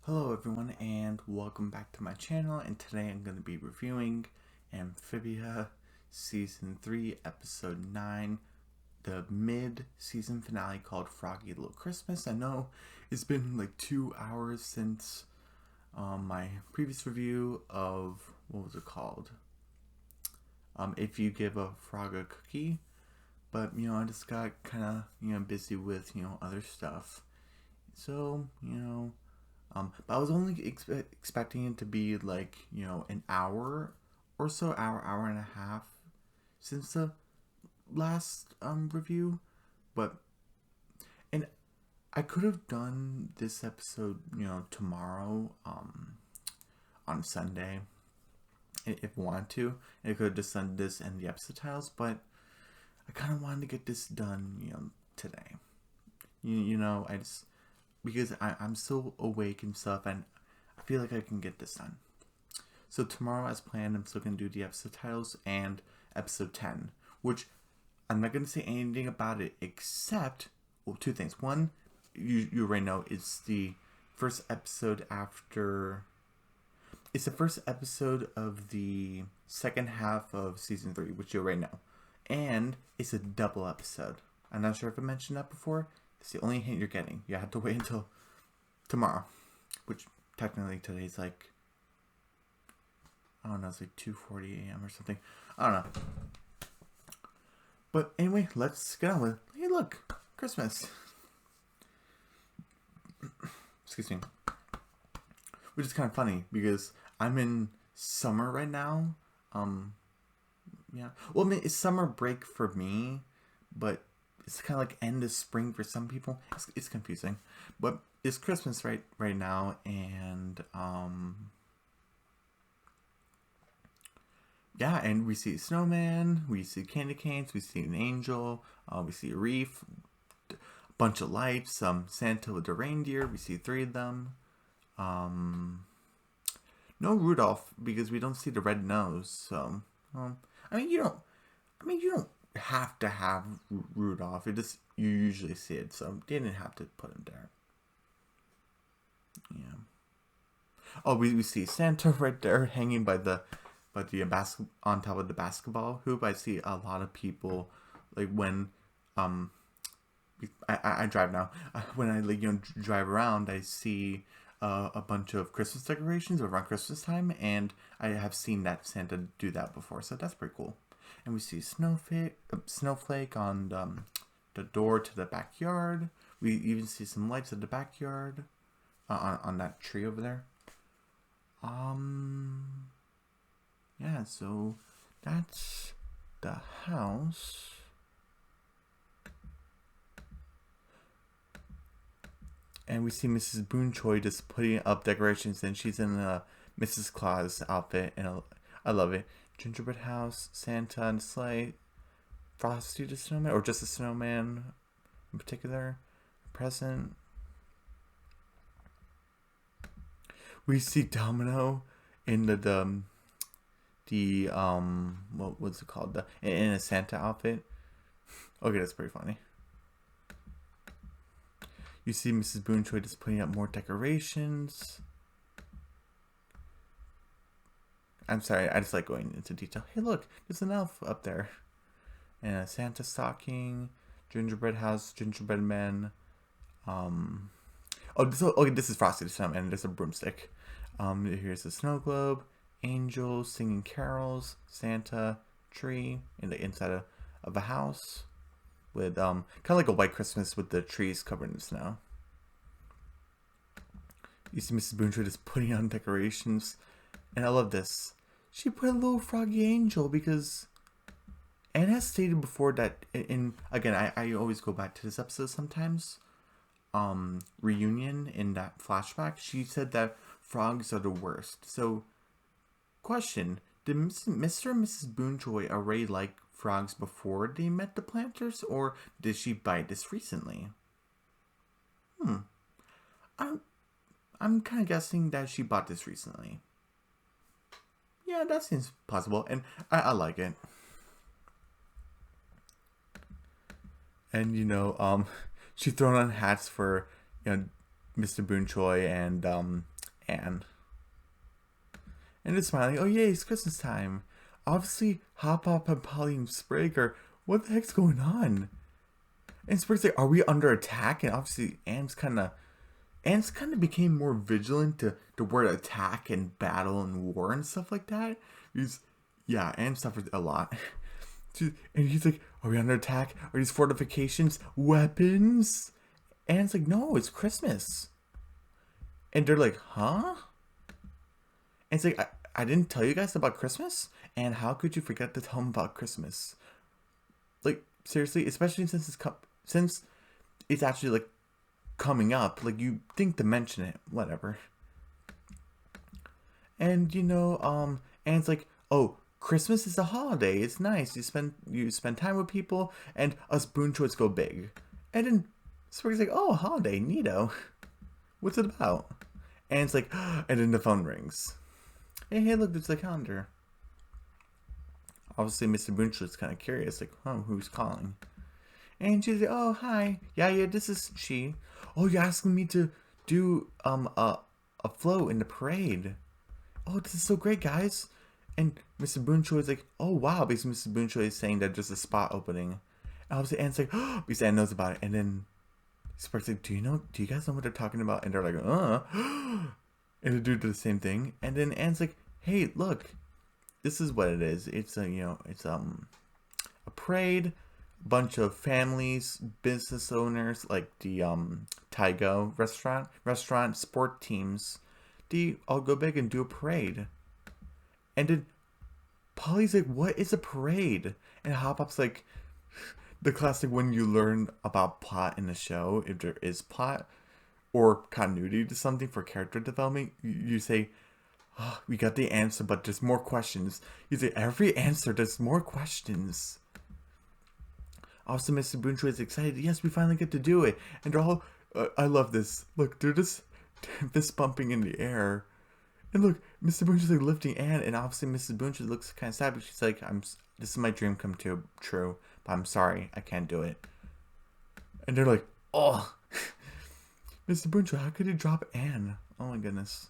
Hello everyone and welcome back to my channel, and today I'm going to be reviewing Amphibia Season 3 Episode 9, the mid-season finale called Froggy Little Christmas. I know it's been like 2 hours since my previous review of, what was it called? If You Give a Frog a Cookie, but I just got kind of busy with other stuff. So but I was only expecting it to be like, an hour or so, hour and a half since the last review. But, and I could have done this episode, tomorrow, on Sunday, if I wanted to. And I could have just done this and the episode titles, but I kind of wanted to get this done, today. I just, because I'm still awake and stuff, and I feel like I can get this done. So tomorrow, as planned, I'm still going to do the episode titles and episode 10, which I'm not going to say anything about it except, well, two things. One, you already know, it's the first episode after, it's the first episode of the second half of season 3, which you already know. And it's a double episode. I'm not sure if I mentioned that before. It's the only hint you're getting. You have to wait until tomorrow, which technically today's like, I don't know, it's like 2:40 a.m. or something. I don't know. But anyway, let's get on with it. Hey, look, Christmas. Excuse me. Which is kind of funny because I'm in summer right now. Yeah. Well, I mean, it's summer break for me, but it's kind of like end of spring for some people. It's confusing, but it's Christmas right now, and yeah, and we see a snowman, we see candy canes, we see an angel, we see a wreath, a bunch of lights, Santa with the reindeer. We see 3 of them. No Rudolph because we don't see the red nose. So, you don't have to have Rudolph. You usually see it, so they didn't have to put him there. Yeah. Oh, we see Santa right there hanging by the on top of the basketball hoop. I see a lot of people, like when I drive now. When I drive around, I see a bunch of Christmas decorations around Christmas time, and I have seen that Santa do that before, so that's pretty cool. And we see snowflake on the door to the backyard. We even see some lights at the backyard on that tree over there. Yeah, so that's the house. And we see Mrs. Boonchoy just putting up decorations, and she's in a Mrs. Claus outfit, and I love it. Gingerbread house, Santa and sleigh, Frosty the Snowman, or just a snowman in particular, present. We see Domino in the what was it called? In a Santa outfit. Okay, that's pretty funny. You see Mrs. Boonchoy just putting up more decorations. I'm sorry, I just like going into detail. Hey, look, there's an elf up there. And a Santa stocking, gingerbread house, gingerbread men. This is Frosty the Snowman, and there's a broomstick. Here's a snow globe, angels singing carols, Santa, tree in the inside of a house with kind of like a white Christmas with the trees covered in snow. You see Mrs. Boontree just putting on decorations, and I love this. She put a little froggy angel because Anne has stated before that again, I always go back to this episode sometimes. Reunion in that flashback, she said that frogs are the worst. So, question: did Mr. and Mrs. Boonjoy already like frogs before they met the planters, or did she bite this recently? I'm kind of guessing that she bought this recently. Yeah, that seems possible, and I like it. And she thrown on hats for Mr. Boonchoy and Anne. And it's smiling. Oh, yay, it's Christmas time. Obviously, Hop Hop and Polly and Sprig are, what the heck's going on? And Sprig's like, are we under attack? And obviously, Anne's kind of became more vigilant to word attack and battle and war and stuff like that. Anne suffered a lot. And he's like, are we under attack? Are these fortifications weapons? Anne's like, no, it's Christmas. And they're like, huh? And it's like, I didn't tell you guys about Christmas? And how could you forget to tell them about Christmas? Like, seriously, especially since it's actually, like, coming up. Like, you think to mention it. Whatever. And, Anne's like, oh, Christmas is a holiday. It's nice. You spend time with people, and us Boonchoids go big. And then Sprig's like, oh, holiday, neato. What's it about? And it's like, and then the phone rings. Hey, look, there's the calendar. Obviously, Mr. Boonchoid's kind of curious, like, oh, who's calling? And she's like, oh, hi. Yeah, this is she. Oh, you're asking me to do a float in the parade. Oh, this is so great, guys. And Mr. Boonchoid is like, oh, wow, because Mr. Boonchoid is saying that there's a spot opening. And obviously, Anne's like, oh, because Anne knows about it. And then Spark's like, do you guys know what they're talking about? And they're like, and the dude did the same thing. And then Anne's like, hey, look, this is what it is. It's a parade, bunch of families, business owners, like the Taigo restaurant, sport teams. They all go big and do a parade. And then Polly's like, what is a parade? And Hop Hop's like, the classic when you learn about plot in a show, if there is plot or continuity to something for character development, you say, oh, we got the answer, but there's more questions. You say, every answer, there's more questions. Also, Mr. Boonchoid is excited. Yes, we finally get to do it. And they're all, I love this. Look, they're just fist bumping in the air. And look, Mr. Boonchoid's like lifting Anne, and obviously Mrs. Boonchoid looks kind of sad, but she's like, this is my dream come true, but I'm sorry, I can't do it. And they're like, oh, Mr. Boonchoid, how could you drop Anne? Oh my goodness.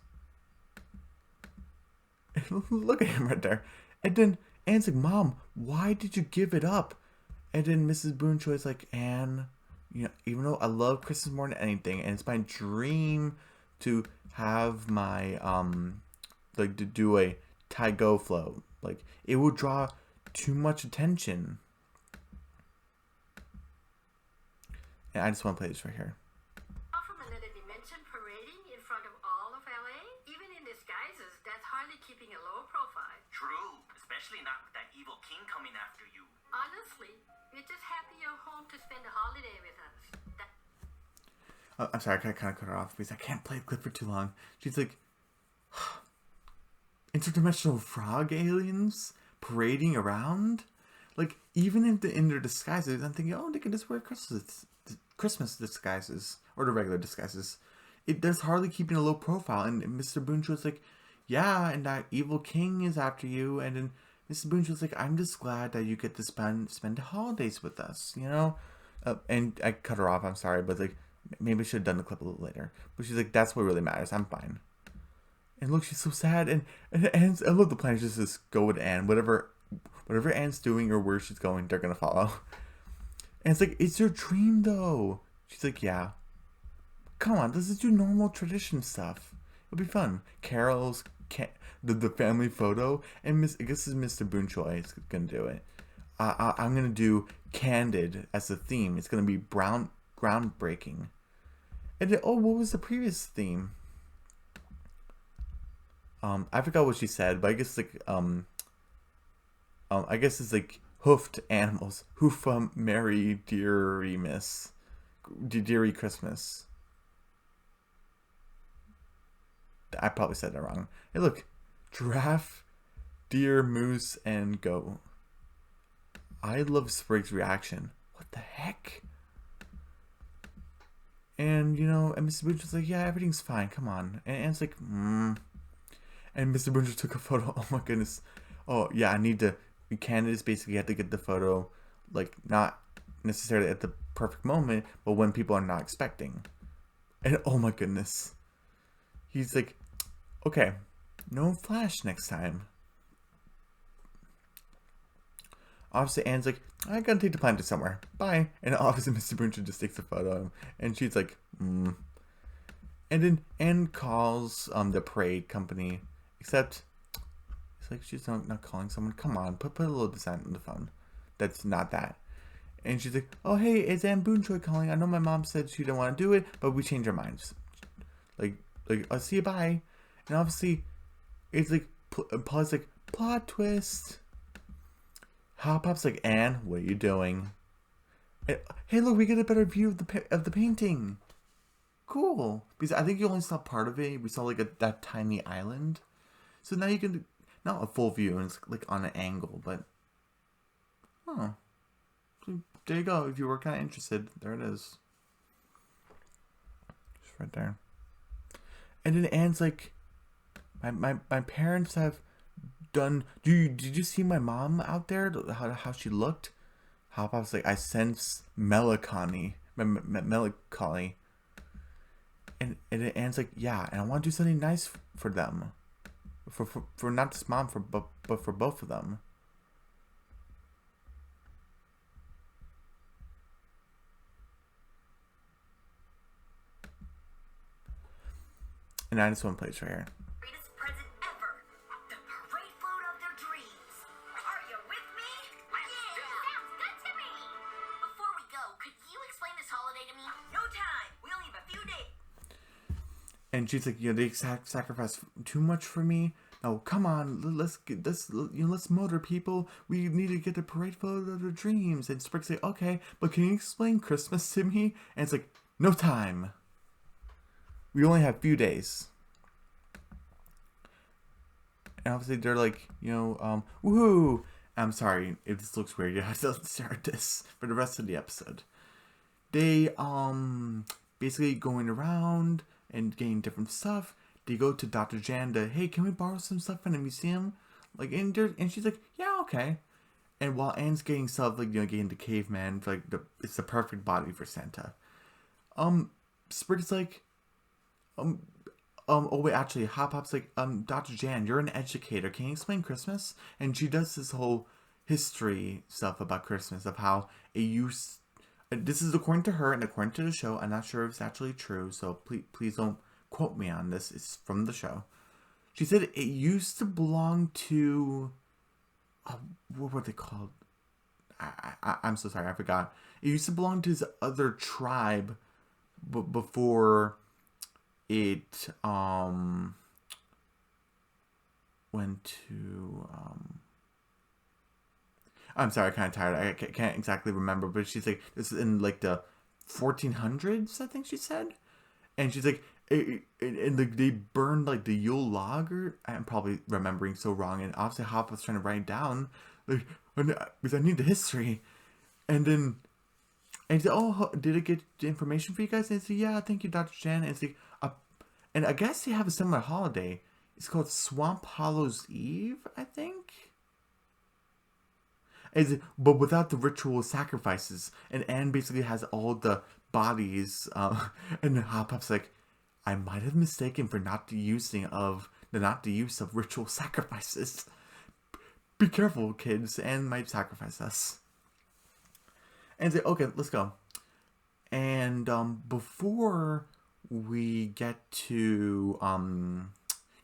And look at him right there. And then Anne's like, Mom, why did you give it up? And then Mrs. Boonchoid's like, Anne, even though I love Christmas more than anything, and it's my dream to have my to do a Taigo float, like it will draw too much attention. And I just want to play this right here. From another dimension parading in front of all of LA, even in disguises, that's hardly keeping a low profile. True, especially not with that evil king coming after you. Honestly, we're just happy you're home to spend the holiday with us. I'm sorry, I kind of cut her off because I can't play the clip for too long. She's like, interdimensional frog aliens parading around? Like, even in their disguises, I'm thinking, oh, they could just wear Christmas disguises, or the regular disguises. There's hardly keeping a low profile, and Mr. Boonchoid's like, yeah, and that evil king is after you, and then Mr. Boonchoid's like, I'm just glad that you get to spend the holidays with us, and I cut her off, I'm sorry, but like, maybe I should have done the clip a little later. But she's like, that's what really matters. I'm fine. And look, she's so sad. And I love the plan. Just go with Anne. Whatever Anne's doing or where she's going, they're going to follow. And it's like, it's your dream, though. She's like, yeah. Come on, let's just do normal tradition stuff. It'll be fun. Carols, the family photo. And I guess this is Mr. Boonchoid is going to do it. I'm going to do Candid as the theme. It's going to be groundbreaking. And then, oh, what was the previous theme? I forgot what she said, but I guess I guess it's like hoofed animals. Hoofa Merry Deary Miss. Deary Christmas. I probably said that wrong. Hey, look. Giraffe, deer, moose, and goat. I love Sprig's reaction. What the heck? And, and Mr. Boonchoid's like, yeah, everything's fine, come on. And Anne's like, And Mr. Boonchoid took a photo. Oh my goodness. Oh, yeah, I need to, candidates basically have to get the photo, like, not necessarily at the perfect moment, but when people are not expecting. And oh my goodness. He's like, Okay, no flash next time. Obviously, Anne's like, I gotta take the plan to somewhere. Bye. And obviously, Mr. Booncha just takes a photo of him. And she's like, And then Anne calls the parade company. Except, it's like she's not calling someone. Come on, put a little design on the phone. That's not that. And she's like, oh, hey, it's Anne Boonchoy calling. I know my mom said she didn't want to do it, but we changed our minds. Like, I'll see you, bye. And obviously, it's like, Paul's like, plot twist. Hop Pop's like, Anne, what are you doing? And, hey, look, we get a better view of the painting. Cool. Because I think you only saw part of it. We saw like that tiny island. So now you can, not a full view, and it's like on an angle, but, oh. So there you go. If you were kind of interested, there it is. Just right there. And then Anne's like, my parents have done. Did you see my mom out there? How she looked? How I was like, I sense melancholy. Melancholy. And Anne's like, yeah, and I want to do something nice for them, for not just mom, but for both of them. And I just want to play this right here. Greatest present ever. The parade float of their dreams. Are you with me? Let's do it. Sounds good to me. Before we go, could you explain this holiday to me? No time. We only have a few days. And she's like, they sacrificed too much for me. No, come on, let's get this. Let's motor people. We need to get the parade photo of their dreams. And Sprig's like, okay, but can you explain Christmas to me? And it's like, no time. We only have a few days. And obviously they're like, woohoo. I'm sorry if this looks weird. You have to start this for the rest of the episode. They basically going around and getting different stuff. They go to Dr. Jan to, hey, can we borrow some stuff from the museum? Like, and she's like, yeah, okay. And while Anne's getting stuff, like, getting the caveman, like, it's the perfect body for Santa. Sprig's like, oh wait, actually, Hop Hop's like, Dr. Jan, you're an educator. Can you explain Christmas? And she does this whole history stuff about Christmas, of how it used. This is according to her and according to the show. I'm not sure if it's actually true, so please don't quote me on this. It's from the show. She said it used to belong to, what were they called? I'm so sorry, I forgot. It used to belong to this other tribe, before it went to I'm sorry, I'm kind of tired. I can't exactly remember, but she's like, this is in like the 1400s, I think she said. And she's like, and they burned like the Yule log, or I'm probably remembering so wrong. And obviously Hop was trying to write it down, like, because I need the history. And then, and he said, oh, did it get the information for you guys? And I said, yeah, thank you, Dr. Jan. And it's like, and I guess they have a similar holiday. It's called Swamp Hollow's Eve, I think. But without the ritual sacrifices. And Anne basically has all the bodies. And Hop Pop's like, I might have mistaken for not the use of ritual sacrifices. Be careful, kids. Anne might sacrifice us. And say, okay, let's go. And before we get to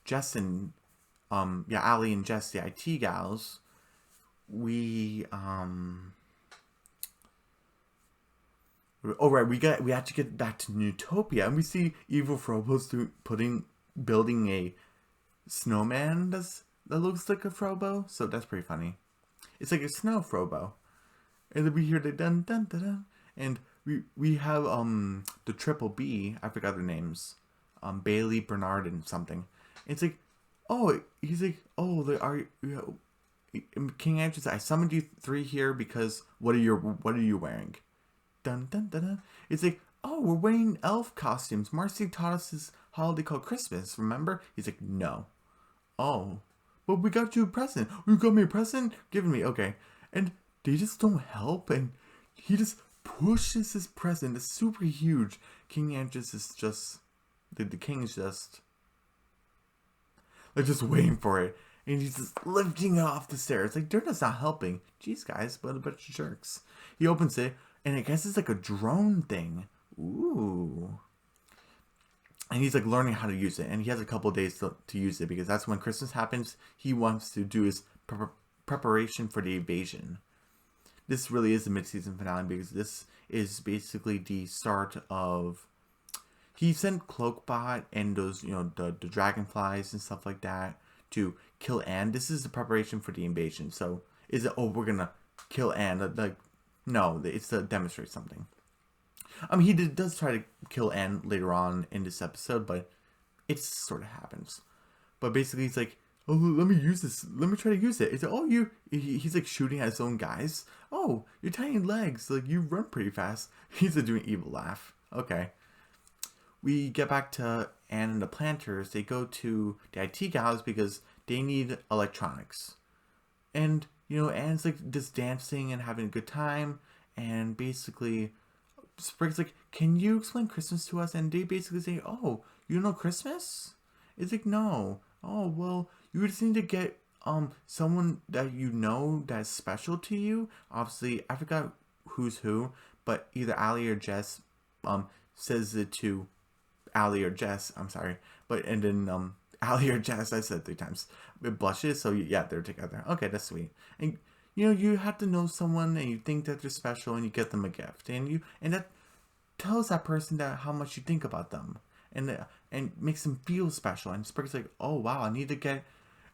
Jess and Allie and Jess, the IT gals, we we have to get back to Newtopia, and we see evil Frobos building a snowman that looks like a Frobo, so that's pretty funny. It's like a snow Frobo. And then we hear the dun dun dun dun, and we have the triple B, I forgot their names, Bailey, Bernard, and something. It's like, oh, he's like, oh, King Andrew said, I summoned you three here because what are you wearing? Dun dun dun dun. It's like, oh, we're wearing elf costumes. Marcy taught us this holiday called Christmas, remember? He's like, no. Oh, but we got you a present. You got me a present? Give it me, okay. And they just don't help, and he just pushes his present. It's super huge. King Andrews is just, the king is just like just waiting for it. And he's just lifting it off the stairs. Like, Dirta's not helping. Jeez, guys, but a bunch of jerks. He opens it, and I guess it's like a drone thing. Ooh. And he's like learning how to use it. And he has a couple days to use it because that's when Christmas happens. He wants to do his preparation for the invasion. This really is the mid-season finale because this is basically the start of... He sent Cloakbot and those, you know, the dragonflies and stuff like that to kill Anne. This is the preparation for the invasion. So, is it, oh, we're gonna kill Anne? Like, no, it's to demonstrate something. I mean, he does try to kill Anne later on in this episode, but it sort of happens. But basically, he's like, oh, let me use this. Let me try to use it. It's like, oh, he's like shooting at his own guys. Oh, your tiny legs. Like, you run pretty fast. He's like doing evil laugh. Okay. We get back to Anne and the planters. They go to the IT gals because they need electronics. And, you know, Anne's like just dancing and having a good time. And basically, Sprig's like, can you explain Christmas to us? And they basically say, oh, you don't know Christmas? It's like, no. Oh, well, you just need to get someone that you know that's special to you. Obviously, I forgot who's who, but either Allie or Jess says it to Allie or Jess, I'm sorry. But, and then Allie or Jess, I said it 3 times. It blushes, so yeah, they're together. Okay, that's sweet. And, you know, you have to know someone and you think that they're special and you get them a gift. And that tells that person that how much you think about them. And makes them feel special. And Sprig's like, oh wow, I need to get...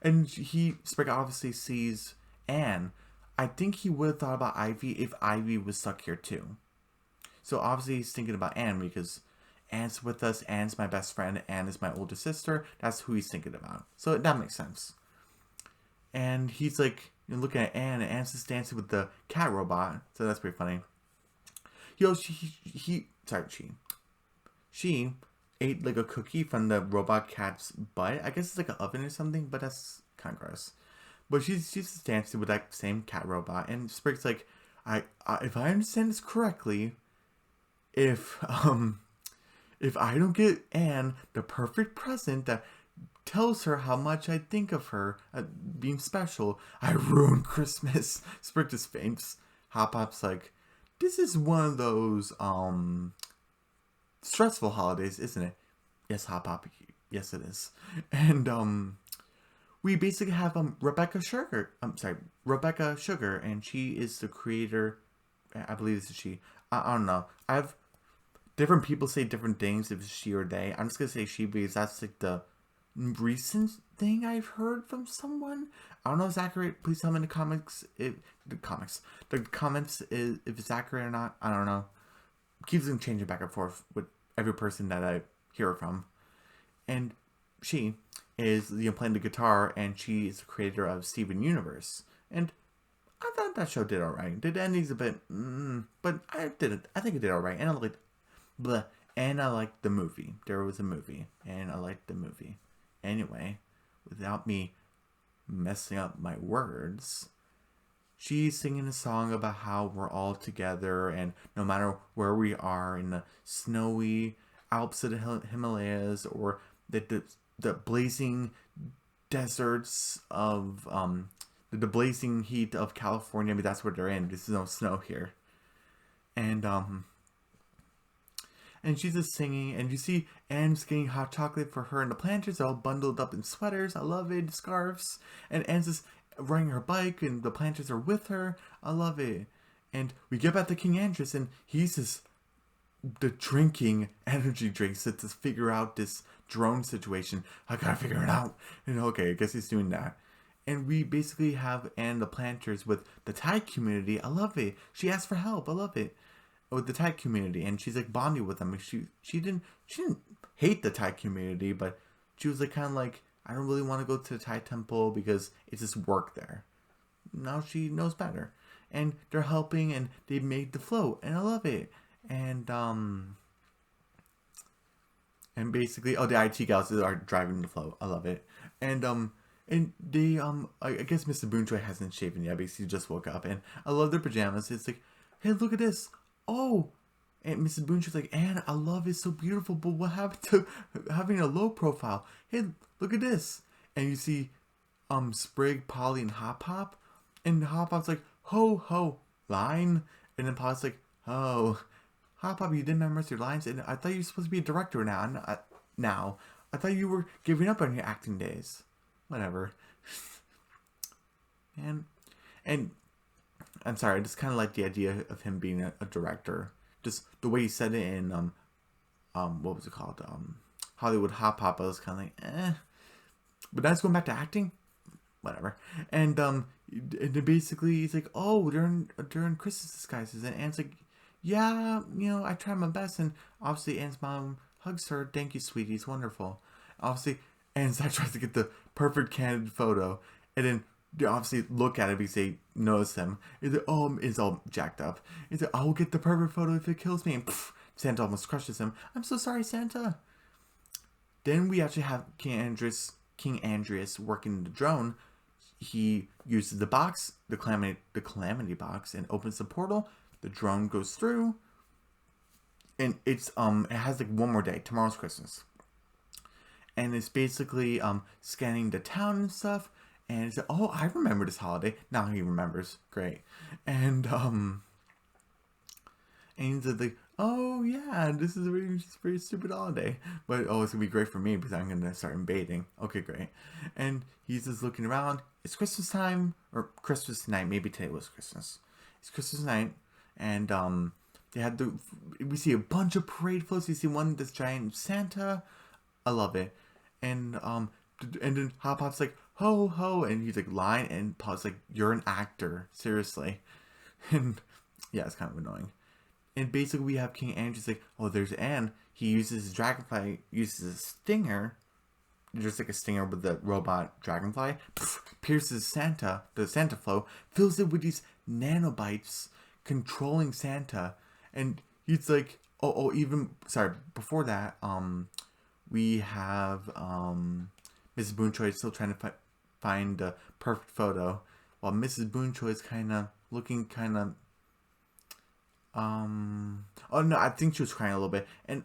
And Sprig obviously sees Anne. I think he would have thought about Ivy if Ivy was stuck here too. So obviously he's thinking about Anne because Anne's with us, Anne's my best friend, Anne is my older sister. That's who he's thinking about. So that makes sense. And he's like, you know, looking at Anne, and Anne's just dancing with the cat robot. So that's pretty funny. You know, she ate like a cookie from the robot cat's butt. I guess it's like an oven or something, but that's kind of gross. But she's just dancing with that same cat robot, and Sprig's like, if I understand this correctly, if I don't get Anne the perfect present that tells her how much I think of her being special, I ruin Christmas. Sprig just faints. Hop Pop's like, this is one of those stressful holidays, isn't it? Yes, Hop Pop. Yes, it is. And we basically have Rebecca Sugar. Rebecca Sugar, and she is the creator. I believe this is she. I don't know. Different people say different things if it's she or they. I'm just gonna say she because that's like the recent thing I've heard from someone. I don't know if it's accurate. Please tell me in the comments if it's accurate or not. I don't know. Keeps on changing back and forth with every person that I hear from. And she is, you know, playing the guitar, and she is the creator of Steven Universe. And I thought that show did alright. The ending's a bit, but I think it did alright. And I liked the movie. There was a movie, and I liked the movie. Anyway, without me messing up my words, she's singing a song about how we're all together, and no matter where we are in the snowy Alps of the Himalayas or the blazing deserts of the blazing heat of California. I mean, that's where they're in. There's no snow here, and she's just singing, and you see Anne's getting hot chocolate for her and the planters. They're all bundled up in sweaters. I love it. Scarves. And Anne's just riding her bike, and the planters are with her. I love it. And we get back to King Andros, and he's just drinking energy drinks to figure out this drone situation. I gotta figure it out. And okay, I guess he's doing that. And we basically have Anne the planters with the Thai community. I love it. She asked for help. I love it. With the Thai community, and she's like bonding with them. She didn't hate the Thai community, but she was like kind of like, I don't really want to go to the Thai temple because it's just work there. Now she knows better, and they're helping, and they made the float, and I love it. And basically, the IT gals are driving the float. I love it. And they I guess Mr. Boonjoy hasn't shaven yet because he just woke up, and I love their pajamas. It's like, hey, look at this. Oh, and Mrs. Boonjoy's like, Anne, I love it, so beautiful, but what happened to having a low profile? Hey, look at this. and you see Sprig, Polly, and Hop Hop, and Hop Hop's like, ho ho line, and then Polly's like, oh, Hop Hop, you didn't memorize your lines, and I thought you were supposed to be a director now. I thought you were giving up on your acting days. Whatever. and I'm sorry, I just kind of like the idea of him being a director. Just the way he said it in what was it called? Hollywood Hop Hop. I was kind of like, eh. But now it's going back to acting. Whatever. And then basically he's like, oh, during Christmas disguises, and Anne's like, yeah, I tried my best, and obviously Anne's mom hugs her. Thank you, sweetie. It's wonderful. Obviously, Anne's side tries to get the perfect candid photo, and then they obviously look at it because they notice him. He's like, oh, it's all jacked up. He's like, I'll get the perfect photo if it kills me. And poof, Santa almost crushes him. I'm so sorry, Santa. Then we actually have King Andreas working the drone. He uses the box, the calamity box, and opens the portal. The drone goes through, and it has like one more day. Tomorrow's Christmas, and it's basically scanning the town and stuff. And it's like, oh, I remember this holiday. Now he remembers. Great. And he's like, oh yeah, this is a very stupid holiday. But it's gonna be great for me because I'm gonna start invading. Okay, great. And he's just looking around. It's Christmas time, or Christmas night. Maybe today was Christmas. It's Christmas night, and we see a bunch of parade floats. You see one, this giant Santa. I love it. And then Hop Hop's like, ho ho, and he's like, line, and Paul's like, you're an actor, seriously. And yeah, it's kind of annoying. And basically we have King Andrew's like, oh, there's Anne. He uses his dragonfly, uses a stinger, just like a stinger with the robot dragonfly, pierces the Santa flow, fills it with these nanobites, controlling Santa. And he's like, before that, we have Mrs. Boonchoy is still trying to find the perfect photo, while Mrs. Boonchoy is kind of looking oh no, I think she was crying a little bit. And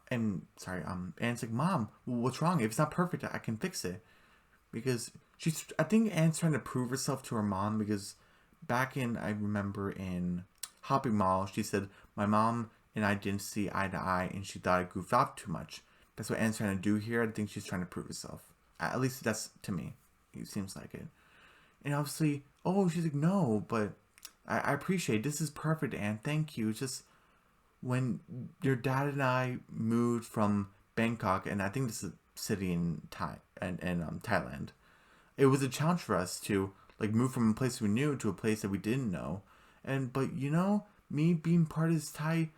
Anne's like, Mom, what's wrong? If it's not perfect, I can fix it. Because I think Anne's trying to prove herself to her mom, because I remember in Hopping Mall, she said, my mom and I didn't see eye to eye, and she thought I goofed off too much. That's what Anne's trying to do here. I think she's trying to prove herself. At least that's, to me, it seems like it. And obviously, she's like, no, but I appreciate it. This is perfect, Anne. Thank you. It's just when your dad and I moved from Bangkok, and I think this is a city in Thailand, it was a challenge for us to like move from a place we knew to a place that we didn't know. But me being part of this Thai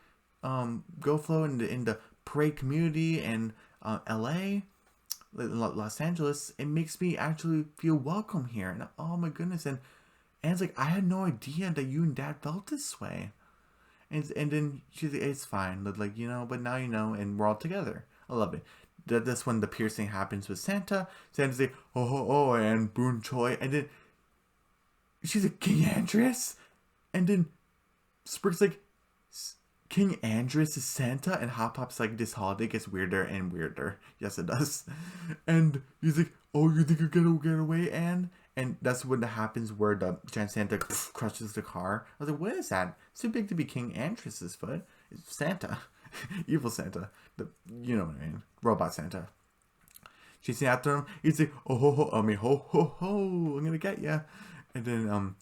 go flow in the parade community and LA, Los Angeles, it makes me actually feel welcome here. And oh my goodness, and Anne's like, I had no idea that you and Dad felt this way. And then she's like, it's fine, but but now you know, and we're all together. I love it. That's when the piercing happens with Santa. Santa's like, oh, and Boon Choi, and then she's like, King Andreas, and then Sprig's like, King Andreas is Santa, and Hop Hop's like, this holiday gets weirder and weirder. Yes, it does. And he's like, oh, you think you're gonna get away, Anne? And that's when it happens where the giant Santa crushes the car. I was like, what is that? It's too big to be King Andreas' foot. It's Santa. Evil Santa. You know what I mean. Robot Santa. Chasing after him. He's like, ho ho, I'm gonna get ya. And then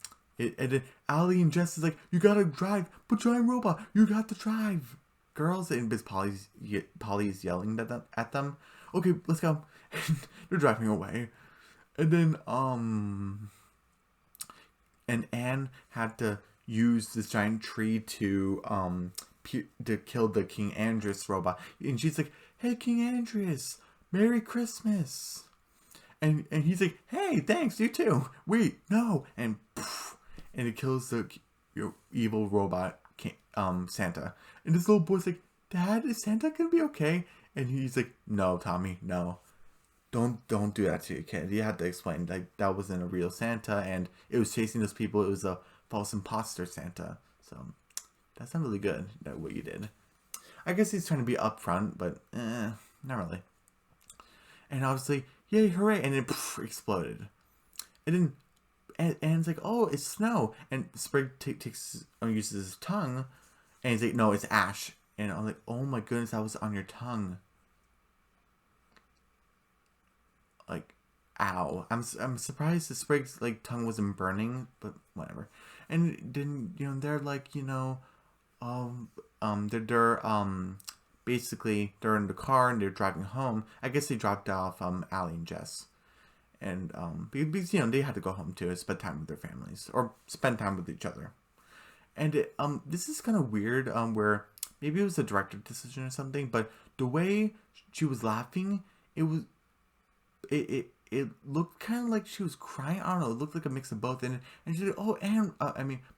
Allie and Jess is like, you gotta drive, but giant robot, you got to drive. Girls, and Miss Polly is yelling at them. Okay, let's go. They're driving away. And then, and Anne had to use this giant tree to kill the King Andreas robot. And she's like, hey, King Andreas, Merry Christmas. And he's like, hey, thanks, you too. Wait, no. And it kills the evil robot Santa. And this little boy's like, Dad, is Santa gonna be okay? And he's like, no, Tommy, no. Don't do that to your kid. You have to explain, that wasn't a real Santa, and it was chasing those people. It was a false imposter Santa. So that's not really good, what you did. I guess he's trying to be upfront, but not really. And obviously yay, hooray, and it exploded. And then and it's like, oh, it's snow. And Sprig takes uses his tongue, and he's like, no, it's ash. And I'm like, oh my goodness, that was on your tongue. Like, ow. I'm surprised the Sprig's like tongue wasn't burning, but whatever. And then they're like, they're basically they're in the car and they're driving home. I guess they dropped off Allie and Jess. And because they had to go home too and spend time with their families or spend time with each other. And this is kind of weird where maybe it was a director decision or something, but the way she was laughing, it looked kind of like she was crying. I don't know. It looked like a mix of both. And she's like, oh, and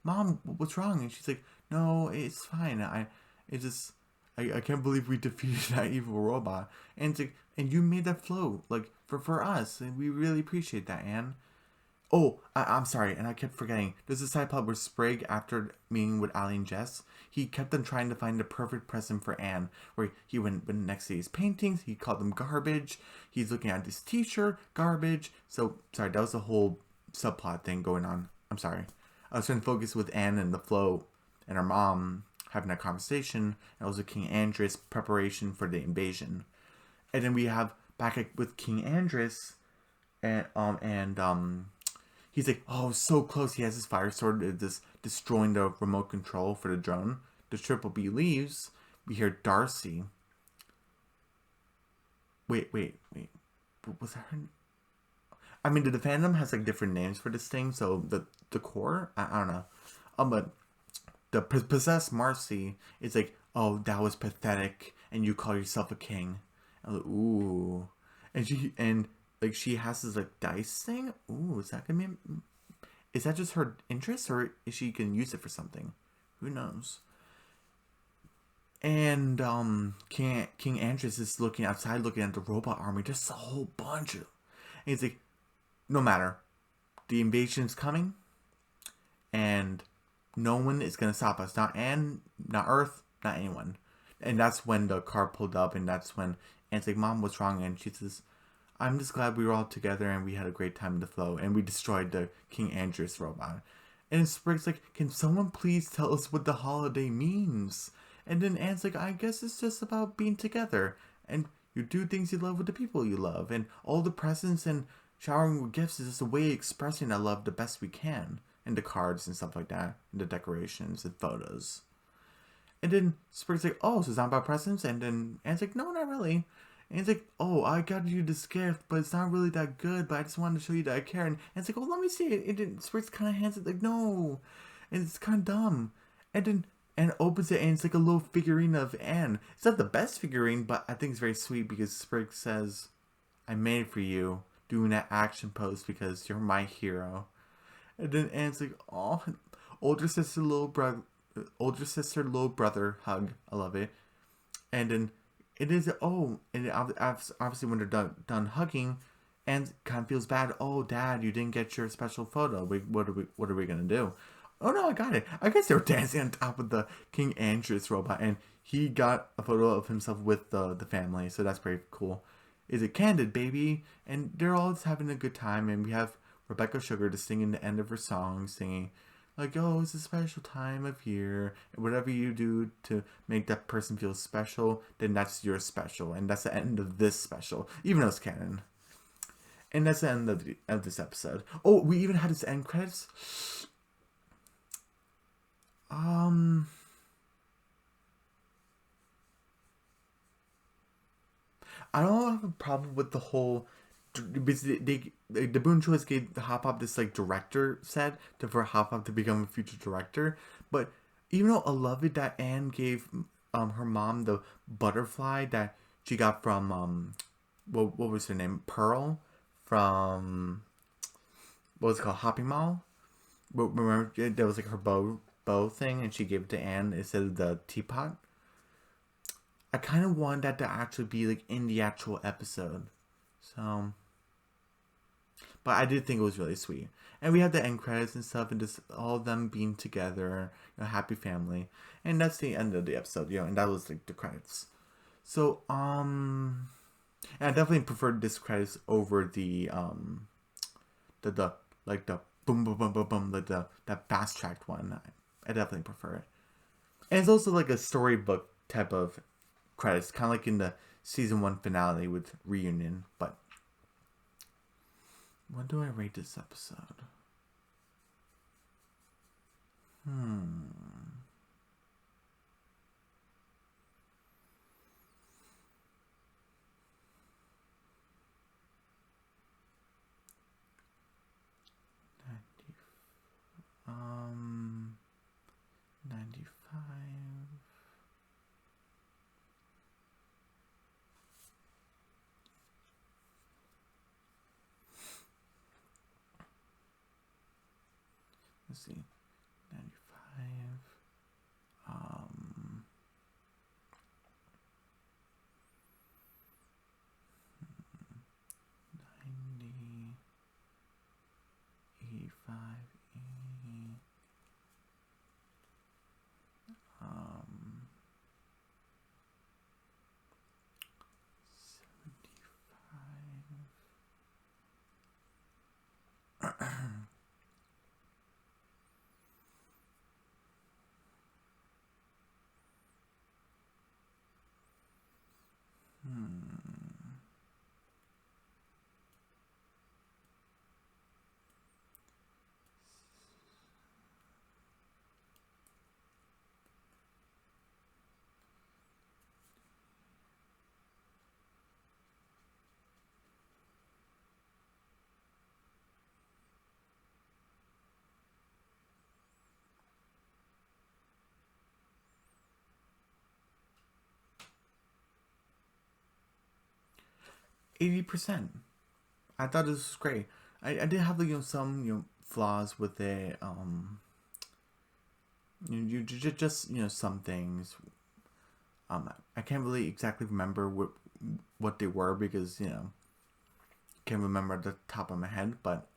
Mom, what's wrong? And she's like, no, it's fine. I can't believe we defeated that evil robot. And it's like, and you made that flow like for us, and we really appreciate that, Anne. Oh, I'm sorry, and I kept forgetting. There's a side plot where Sprig, after meeting with Allie and Jess, he kept on trying to find the perfect present for Anne. Where he went next to his paintings, he called them garbage. He's looking at this T-shirt, garbage. So sorry, that was a whole subplot thing going on. I'm sorry. I was trying to focus with Anne and the flow, and her mom having a conversation, and also King Andres' preparation for the invasion. And then we have back with King Andres, and he's like, oh, so close. He has his fire sword, just destroying the remote control for the drone. The Triple B leaves. We hear Darcy. Wait. Was that her? I mean, the fandom has like different names for this thing. So the core, I don't know. But the possessed Marcy is like, oh, that was pathetic, and you call yourself a king. I'm like, ooh, and she has this like dice thing. Ooh, is that gonna be? Is that just her interest, or is she gonna use it for something? Who knows? And King Andres is looking outside, looking at the robot army. There's a whole bunch of. And he's like, no matter, the invasion's coming, and no one is gonna stop us. Not Anne, not Earth, not anyone. And that's when the car pulled up, and that's when Anne's like, Mom, what's wrong? And she says, I'm just glad we were all together and we had a great time in the flow, and we destroyed the King Andres robot. And Sprig's like, can someone please tell us what the holiday means? And then Anne's like, I guess it's just about being together, and you do things you love with the people you love, and all the presents and showering with gifts is just a way of expressing our love the best we can, and the cards and stuff like that, and the decorations and photos. And then Sprig's like, oh, so it's not about presents? And then Anne's like, no, not really. And he's like, oh, I got you this gift, but it's not really that good, but I just wanted to show you that I care. And it's like, oh, let me see it. And then Sprig's kind of hands it like, no. And it's kind of dumb. And then Anne opens it, and it's like a little figurine of Anne. It's not the best figurine, but I think it's very sweet because Sprig says, I made it for you, doing that action pose because you're my hero. And then Anne's like, oh, older sister, little brother hug. I love it. And then it is, oh, and obviously when they're done hugging, Anne kind of feels bad. Oh, Dad, you didn't get your special photo. What are we gonna do? Oh no, I got it. I guess they were dancing on top of the King Andres robot, and he got a photo of himself with the family. So that's pretty cool. Is it candid, baby? And they're all just having a good time, and we have Rebecca Sugar to sing in the end of her song, singing like, oh, it's a special time of year. And whatever you do to make that person feel special, then that's your special. And that's the end of this special, even though it's canon. And that's the end of this episode. Oh, we even had this end credits. I don't have a problem with the whole. Because the Boon Choice gave Hop Hop this like director set for Hop Hop to become a future director, but even though I love it that Anne gave her mom the butterfly that she got from what was her name, Pearl, from what was it called, Hopping Mall. Remember there was like her bow thing, and she gave it to Anne instead of the teapot. I kind of want that to actually be like in the actual episode, so. But I did think it was really sweet. And we had the end credits and stuff, and just all of them being together, happy family. And that's the end of the episode, and that was like the credits. So, And I definitely prefer disc credits over the like the boom boom boom boom boom, like that fast tracked one. I definitely prefer it. And it's also like a storybook type of credits, kind of like in the season 1 finale with Reunion. But what do I rate this episode? 95. Let's see. 95. 90. 85. 75. Hmm. 80%. I thought this was great. I did have some flaws with it. You just some things. I can't really exactly remember what they were because can't remember at the top of my head, but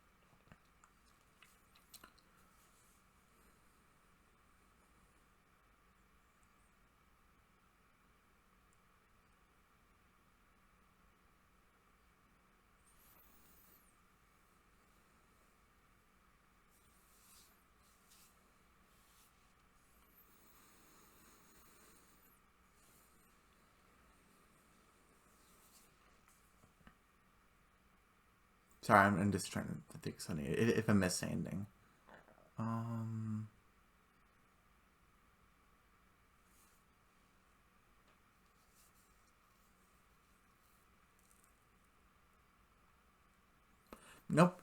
sorry, I'm just trying to think of something if I missed anything. Nope.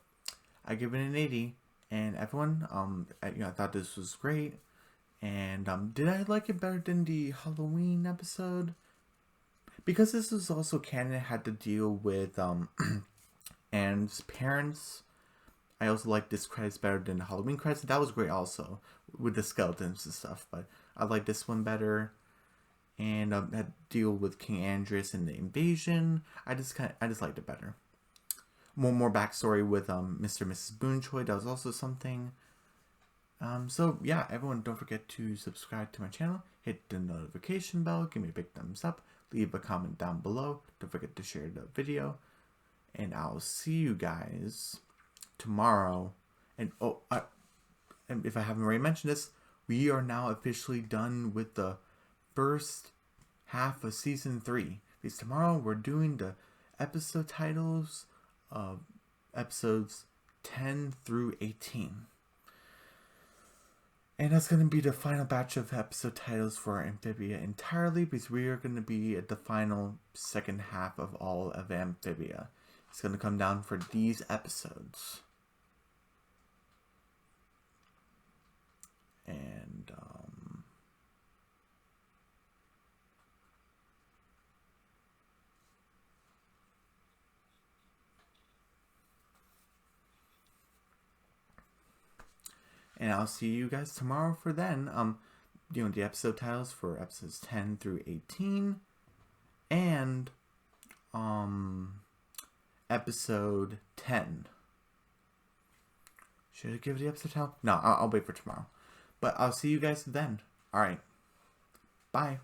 I give it an 80. And everyone, I thought this was great. And did I like it better than the Halloween episode? Because this was also canon, had to deal with Anne's parents. I also like this credits better than the Halloween credits. That was great also with the skeletons and stuff. But I like this one better. And had to deal with King Andres and the invasion. I just liked it better. More backstory with Mr. and Mrs. Boonchoy. That was also something. So yeah, everyone, don't forget to subscribe to my channel, hit the notification bell, give me a big thumbs up, leave a comment down below, don't forget to share the video, and I'll see you guys tomorrow. And and if I haven't already mentioned this, we are now officially done with the first half of season 3. Because tomorrow we're doing the episode titles of episodes 10 through 18. And that's going to be the final batch of episode titles for Amphibia entirely, because we are going to be at the final second half of all of Amphibia. It's going to come down for these episodes. And I'll see you guys tomorrow for then. The episode titles for episodes 10 through 18. And episode 10. Should I give it the episode title? No, I'll wait for tomorrow. But I'll see you guys then. Alright. Bye.